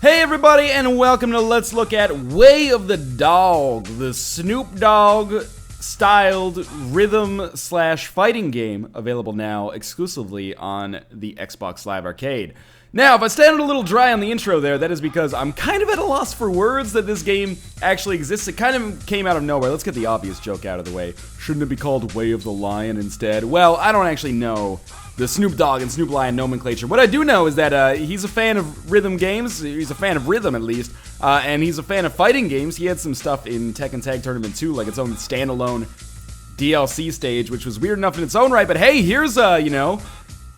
Hey everybody, and welcome to Let's Look at Way of the Dogg, the Snoop Dogg styled rhythm/fighting game available now exclusively on the Xbox Live Arcade. Now, if I sounded a little dry on the intro there, that is because I'm kind of at a loss for words that this game actually exists. It kind of came out of nowhere. Let's get the obvious joke out of the way. Shouldn't it be called Way of the Lion instead? Well, I don't actually know the Snoop Dogg and Snoop Lion nomenclature. What I do know is that he's a fan of rhythm games. He's a fan of rhythm, at least. And he's a fan of fighting games. He had some stuff in Tekken Tag Tournament 2, like its own standalone DLC stage, which was weird enough in its own right. But hey, here's, a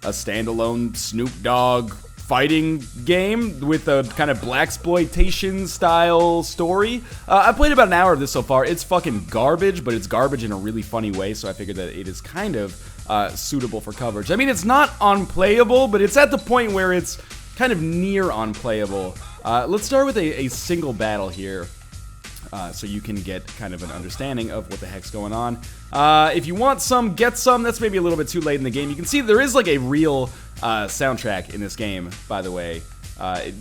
standalone Snoop Dogg fighting game with a kind of blaxploitation style story. I played about an hour of this so far. It's fucking garbage, but it's garbage in a really funny way, so I figured that it is kind of suitable for coverage. I mean, it's not unplayable, but it's at the point where it's kind of near unplayable. Let's start with a single battle here, so you can get kind of an understanding of what the heck's going on. If you want some, get some. That's maybe a little bit too late in the game. You can see there is like a real soundtrack in this game, by the way.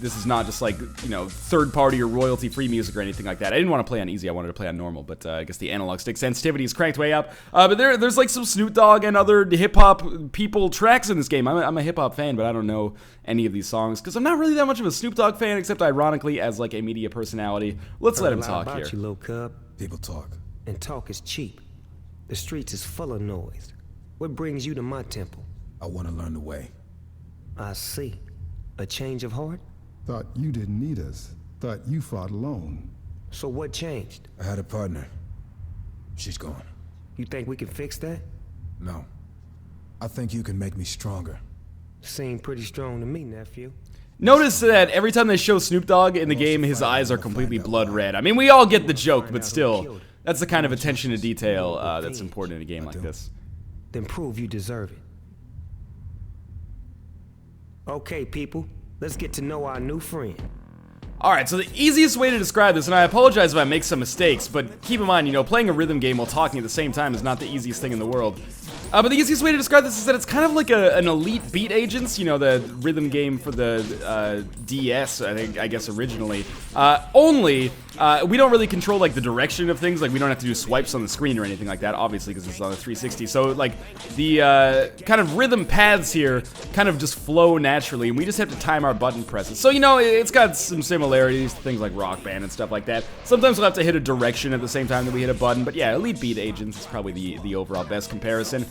This is not just like, third-party or royalty-free music or anything like that. I didn't want to play on easy, I wanted to play on normal, but I guess the analog stick sensitivity is cranked way up. But there's like some Snoop Dogg and other hip-hop people tracks in this game. I'm a hip-hop fan, but I don't know any of these songs, because I'm not really that much of a Snoop Dogg fan, except ironically as like a media personality. Let's let him talk here. You, little cub. People talk. And talk is cheap. The streets is full of noise. What brings you to my temple? I want to learn the way. I see. A change of heart? Thought you didn't need us. Thought you fought alone. So what changed? I had a partner. She's gone. You think we can fix that? No. I think you can make me stronger. Seem pretty strong to me, nephew. Notice that every time they show Snoop Dogg in the game, his eyes are completely blood red. I mean, we all get the joke, but still, that's the kind of attention to detail that's important in a game like this. Then prove you deserve it. Okay, people, let's get to know our new friend. Alright, so the easiest way to describe this, and I apologize if I make some mistakes, but keep in mind, playing a rhythm game while talking at the same time is not the easiest thing in the world. But the easiest way to describe this is that it's kind of like an Elite Beat Agents, the rhythm game for the DS, I guess originally. Only, we don't really control like the direction of things, like we don't have to do swipes on the screen or anything like that, obviously, because it's on the 360. So like the kind of rhythm paths here kind of just flow naturally, and we just have to time our button presses. So it's got some similarities to things like Rock Band and stuff like that. Sometimes we'll have to hit a direction at the same time that we hit a button, but yeah, Elite Beat Agents is probably the overall best comparison.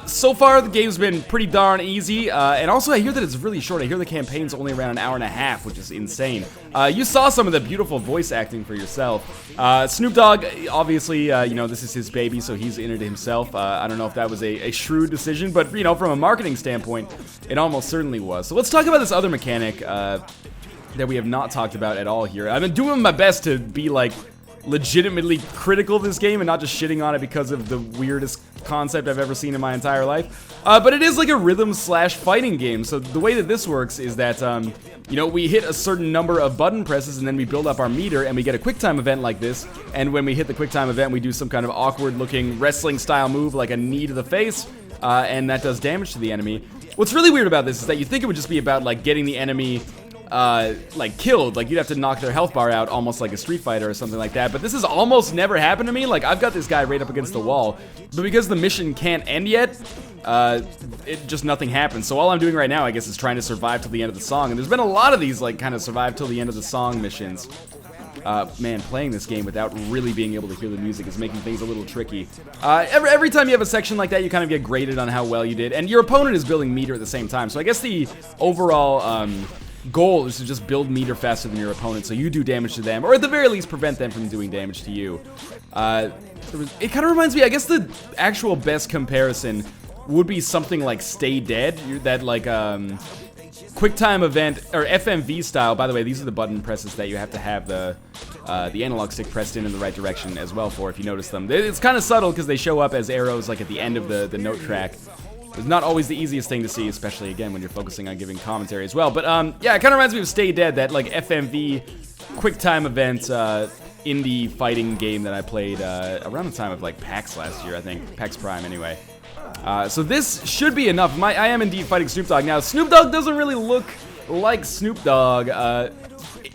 So far, the game's been pretty darn easy, and also I hear that it's really short. I hear the campaign's only around an hour and a half, which is insane. You saw some of the beautiful voice acting for yourself. Snoop Dogg, obviously, this is his baby, so he's in it himself. I don't know if that was a shrewd decision, but, from a marketing standpoint, it almost certainly was. So let's talk about this other mechanic that we have not talked about at all here. I've been doing my best to be, like, legitimately critical of this game and not just shitting on it because of the weirdest concept I've ever seen in my entire life. But it is like a rhythm/fighting game. So the way that this works is that, we hit a certain number of button presses and then we build up our meter and we get a QuickTime event like this. And when we hit the QuickTime event, we do some kind of awkward looking wrestling style move like a knee to the face. And that does damage to the enemy. What's really weird about this is that you think it would just be about like getting the enemy killed, like you'd have to knock their health bar out almost like a Street Fighter or something like that, but this has almost never happened to me. Like, I've got this guy right up against the wall, but because the mission can't end yet, nothing happens. So all I'm doing right now, I guess, is trying to survive till the end of the song, and there's been a lot of these, like, kind of survive till the end of the song missions. Man, playing this game without really being able to hear the music is making things a little tricky. Every time you have a section like that, you kind of get graded on how well you did, and your opponent is building meter at the same time, so I guess the overall, goal is to just build meter faster than your opponent so you do damage to them, or at the very least prevent them from doing damage to you. It kind of reminds me, I guess the actual best comparison would be something like Stay Dead, that like QuickTime event, or FMV style. By the way, these are the button presses that you have to have the analog stick pressed in the right direction as well for, if you notice them. It's kind of subtle because they show up as arrows like at the end of the note track. It's not always the easiest thing to see, especially, again, when you're focusing on giving commentary as well. But, yeah, it kind of reminds me of Stay Dead, that, like, FMV QuickTime event indie fighting game that I played around the time of, like, PAX last year, I think. PAX Prime, anyway. So this should be enough. I am indeed fighting Snoop Dogg. Now, Snoop Dogg doesn't really look like Snoop Dogg.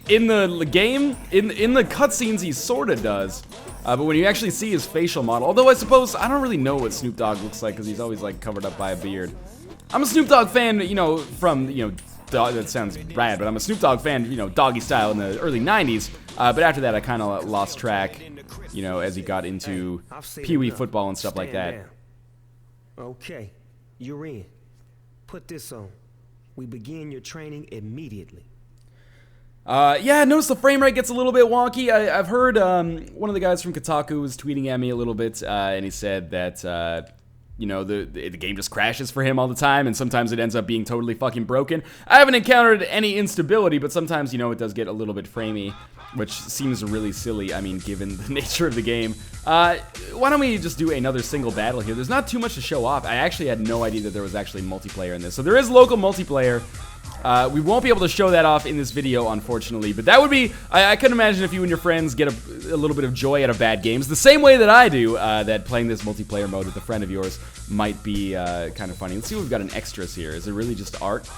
in the game, in the cutscenes, he sorta does. But when you actually see his facial model, although I suppose I don't really know what Snoop Dogg looks like because he's always like covered up by a beard. I'm a Snoop Dogg fan, you know, from, you know, that sounds bad, but I'm a Snoop Dogg fan, you know, doggy style in the early 90s. But after that, I kind of lost track, you know, as he got into Pee-wee football and stuff like that. Okay, you're in. Put this on. We begin your training immediately. Yeah, I noticed the frame rate gets a little bit wonky. I've heard one of the guys from Kotaku was tweeting at me a little bit, and he said that you know, the game just crashes for him all the time, and sometimes it ends up being totally fucking broken. I haven't encountered any instability, but sometimes, you know, it does get a little bit framey, which seems really silly, I mean, given the nature of the game. Why don't we just do another single battle here? There's not too much to show off. I actually had no idea that there was actually multiplayer in this. So there is local multiplayer. We won't be able to show that off in this video, unfortunately, but that would be, I can imagine if you and your friends get a little bit of joy out of bad games, the same way that I do, that playing this multiplayer mode with a friend of yours might be kind of funny. Let's see what we've got in extras here. Is it really just art? So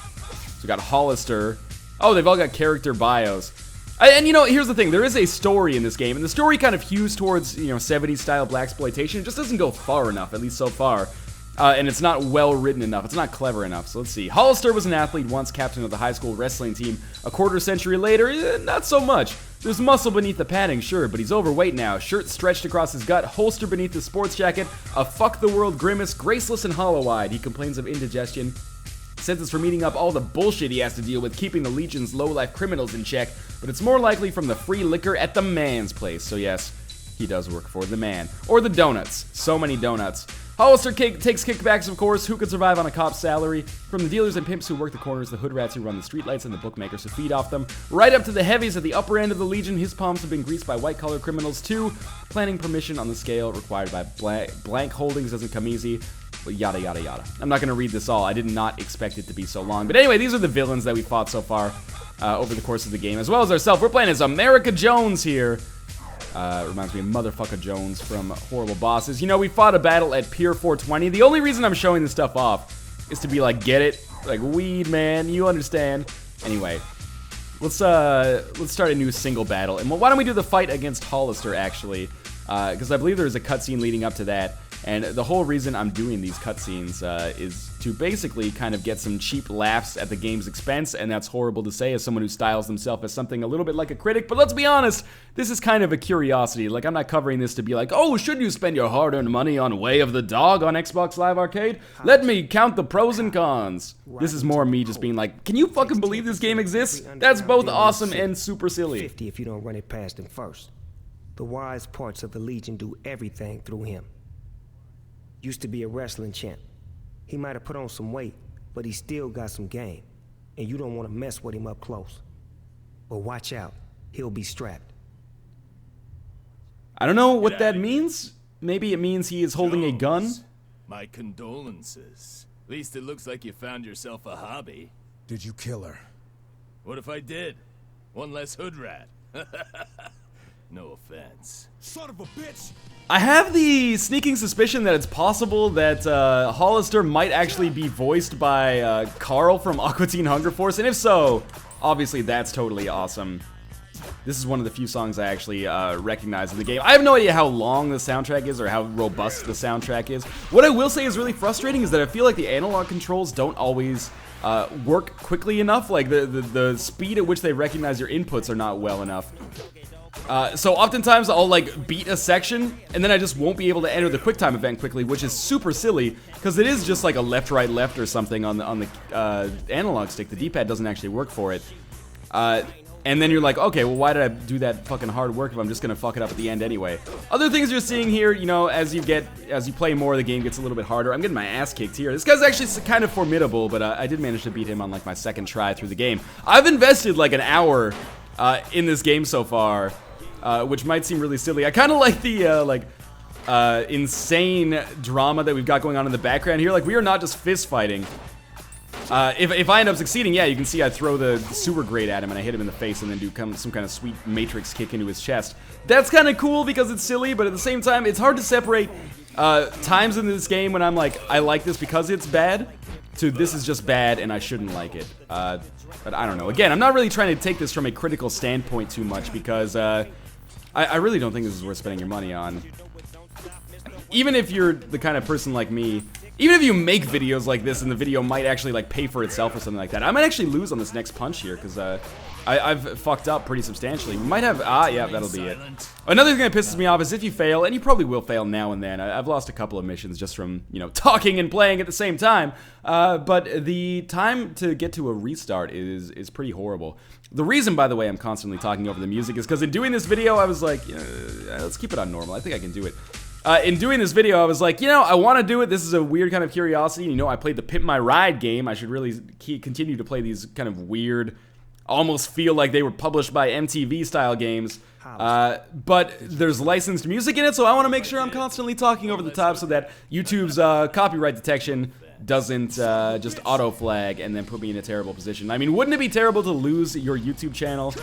we've got Hollister. Oh, they've all got character bios. And you know, here's the thing, there is a story in this game, and the story kind of hews towards, you know, 70s style blaxploitation. It just doesn't go far enough, at least so far. And it's not well written enough. It's not clever enough. So let's see. Hollister was an athlete, once captain of the high school wrestling team. A quarter century later, not so much. There's muscle beneath the padding, sure, but he's overweight now. Shirt stretched across his gut, holster beneath his sports jacket, a fuck the world grimace, graceless and hollow-eyed. He complains of indigestion. Says it's from eating up all the bullshit he has to deal with, keeping the Legion's low-life criminals in check, but it's more likely from the free liquor at the man's place. So yes, he does work for the man. Or the donuts. So many donuts. Hollister takes kickbacks, of course. Who could survive on a cop's salary? From the dealers and pimps who work the corners, the hood rats who run the streetlights, and the bookmakers who feed off them, right up to the heavies at the upper end of the Legion. His palms have been greased by white-collar criminals, too. Planning permission on the scale required by blank holdings doesn't come easy. Yada, yada, yada. I'm not going to read this all. I did not expect it to be so long. But anyway, these are the villains that we fought so far over the course of the game, as well as ourselves. We're playing as America Jones here. Reminds me of Motherfucker Jones from Horrible Bosses. You know, we fought a battle at Pier 420. The only reason I'm showing this stuff off is to be like, get it? Like, weed, man, you understand. Anyway, let's start a new single battle. And why don't we do the fight against Hollister, actually? Because I believe there's a cutscene leading up to that. And the whole reason I'm doing these cutscenes is to basically kind of get some cheap laughs at the game's expense, and that's horrible to say as someone who styles themselves as something a little bit like a critic, but let's be honest, this is kind of a curiosity. Like, I'm not covering this to be like, oh, should you spend your hard-earned money on Way of the Dog on Xbox Live Arcade? Let me count the pros and cons. This is more me just being like, can you fucking believe this game exists? That's both awesome and super silly. 50 if you don't run it past him first. The wise parts of the Legion do everything through him. Used to be a wrestling champ. He might have put on some weight, but he still got some game. And you don't want to mess with him up close. But watch out, he'll be strapped. I don't know what that means. Maybe it means he is holding a gun. My condolences. At least it looks like you found yourself a hobby. Did you kill her? What if I did? One less hood rat. No offense. Son of a bitch! I have the sneaking suspicion that it's possible that Hollister might actually be voiced by Carl from Aqua Teen Hunger Force, and if so, obviously that's totally awesome. This is one of the few songs I actually recognize in the game. I have no idea how long the soundtrack is or how robust the soundtrack is. What I will say is really frustrating is that I feel like the analog controls don't always work quickly enough. Like the speed at which they recognize your inputs are not well enough. So oftentimes I'll like beat a section and then I just won't be able to enter the QuickTime event quickly, which is super silly because it is just like a left, right, left or something on the analog stick. The D-pad doesn't actually work for it. And then you're like, okay, well, why did I do that fucking hard work if I'm just gonna fuck it up at the end anyway? Other things you're seeing here, you know, as you play more, the game gets a little bit harder. I'm getting my ass kicked here. This guy's actually kind of formidable, but I did manage to beat him on like my second try through the game. I've invested like an hour in this game so far. Which might seem really silly. I kind of like the insane drama that we've got going on in the background here. Like, we are not just fist fighting. If I end up succeeding, yeah, you can see I throw the sewer grate at him and I hit him in the face and then do some kind of sweet Matrix kick into his chest. That's kind of cool because it's silly, but at the same time, it's hard to separate times in this game when I'm like, I like this because it's bad, to this is just bad and I shouldn't like it. But I don't know. Again, I'm not really trying to take this from a critical standpoint too much because I really don't think this is worth spending your money on. Even if you're the kind of person like me, even if you make videos like this and the video might actually like pay for itself or something like that, I might actually lose on this next punch here because I've fucked up pretty substantially. We might have, yeah, that'll be it. Another thing that pisses me off is if you fail, and you probably will fail now and then. I've lost a couple of missions just from, you know, talking and playing at the same time. But the time to get to a restart is pretty horrible. The reason, by the way, I'm constantly talking over the music is because in doing this video, I was like, let's keep it on normal. I think I can do it. In doing this video, I was like, you know, I want to do it. This is a weird kind of curiosity. You know, I played the Pimp My Ride game. I should really continue to play these kind of weird, almost feel like they were published by MTV style games. But there's licensed music in it, so I want to make sure I'm constantly talking over the top so that YouTube's copyright detection doesn't just auto flag and then put me in a terrible position. I mean, wouldn't it be terrible to lose your YouTube channel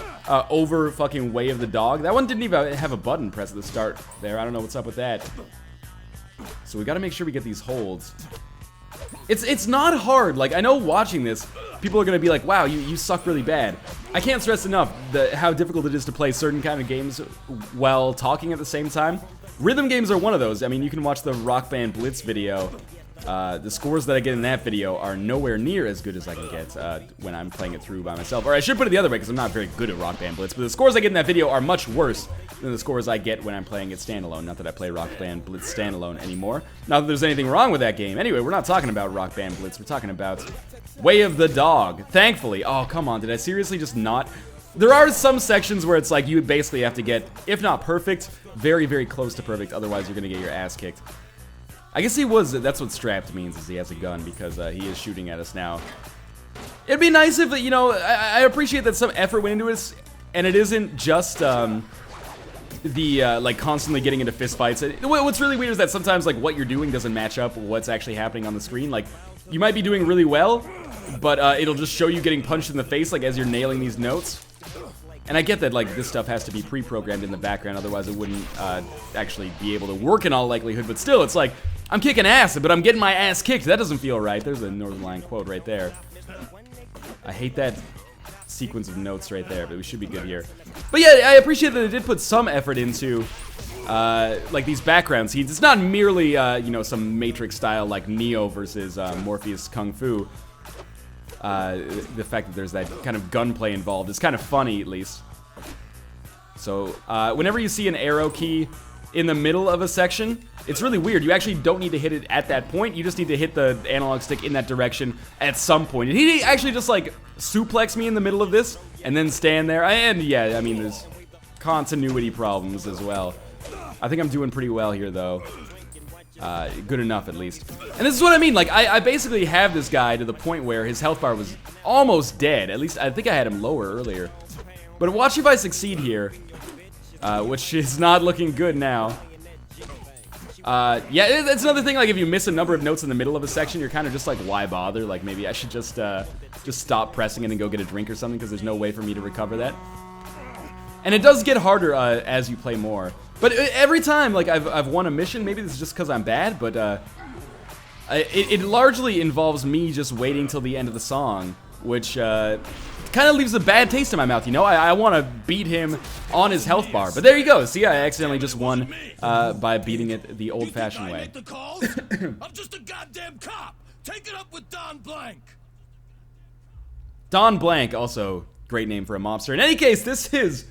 over fucking Way of the Dog? That one didn't even have a button press at the start there. I don't know what's up with that. So we gotta make sure we get these holds. It's not hard. Like, I know watching this, people are gonna be like, wow, you suck really bad. I can't stress enough how difficult it is to play certain kind of games while talking at the same time. Rhythm games are one of those. I mean, you can watch the Rock Band Blitz video. The scores that I get in that video are nowhere near as good as I can get when I'm playing it through by myself. Or I should put it the other way because I'm not very good at Rock Band Blitz, but the scores I get in that video are much worse than the scores I get when I'm playing it standalone. Not that I play Rock Band Blitz standalone anymore. Not that there's anything wrong with that game. Anyway, we're not talking about Rock Band Blitz. We're talking about Way of the Dog. Thankfully. Oh, come on. Did I seriously just not... There are some sections where it's like you basically have to get, if not perfect, very, very close to perfect. Otherwise, you're going to get your ass kicked. I guess that's what strapped means, is he has a gun, because he is shooting at us now. It'd be nice if, you know, I appreciate that some effort went into it, and it isn't just, like, constantly getting into fistfights. What's really weird is that sometimes, like, what you're doing doesn't match up with what's actually happening on the screen. Like, you might be doing really well, but it'll just show you getting punched in the face, like, as you're nailing these notes. And I get that, like, this stuff has to be pre-programmed in the background, otherwise it wouldn't actually be able to work in all likelihood, but still, it's like, I'm kicking ass, but I'm getting my ass kicked. That doesn't feel right. There's a Northernlion quote right there. I hate that sequence of notes right there, but we should be good here. But yeah, I appreciate that it did put some effort into, like, these background scenes. It's not merely, you know, some Matrix style, like Neo versus Morpheus Kung Fu. The fact that there's that kind of gunplay involved is kind of funny, at least. So, whenever you see an arrow key in the middle of a section, it's really weird. You actually don't need to hit it at that point. You just need to hit the analog stick in that direction at some point. And he actually just, like, suplexed me in the middle of this and then stand there. And, yeah, I mean, there's continuity problems as well. I think I'm doing pretty well here, though. Good enough, at least. And this is what I mean. Like, I basically have this guy to the point where his health bar was almost dead. At least, I think I had him lower earlier. But watch if I succeed here. Which is not looking good now. Yeah, that's another thing. Like, if you miss a number of notes in the middle of a section, you're kind of just like, why bother? Like, maybe I should just stop pressing it and go get a drink or something, because there's no way for me to recover that. And it does get harder as you play more. But every time, like, I've won a mission. Maybe this is just because I'm bad, but it largely involves me just waiting till the end of the song, which kind of leaves a bad taste in my mouth, you know? I want to beat him on his health bar. But there you go. See, I accidentally just won by beating it the old-fashioned way. I'm just a goddamn cop. Take it up with Don Blank. Don Blank, also great name for a mobster. In any case, this is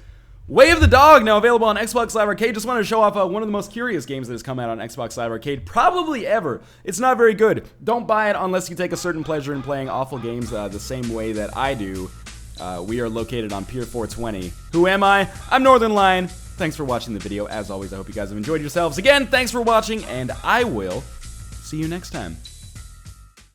Way of the Dog, now available on Xbox Live Arcade. Just wanted to show off one of the most curious games that has come out on Xbox Live Arcade, probably ever. It's not very good. Don't buy it unless you take a certain pleasure in playing awful games the same way that I do. We are located on Pier 420. Who am I? I'm Northernlion. Thanks for watching the video. As always, I hope you guys have enjoyed yourselves. Again, thanks for watching, and I will see you next time.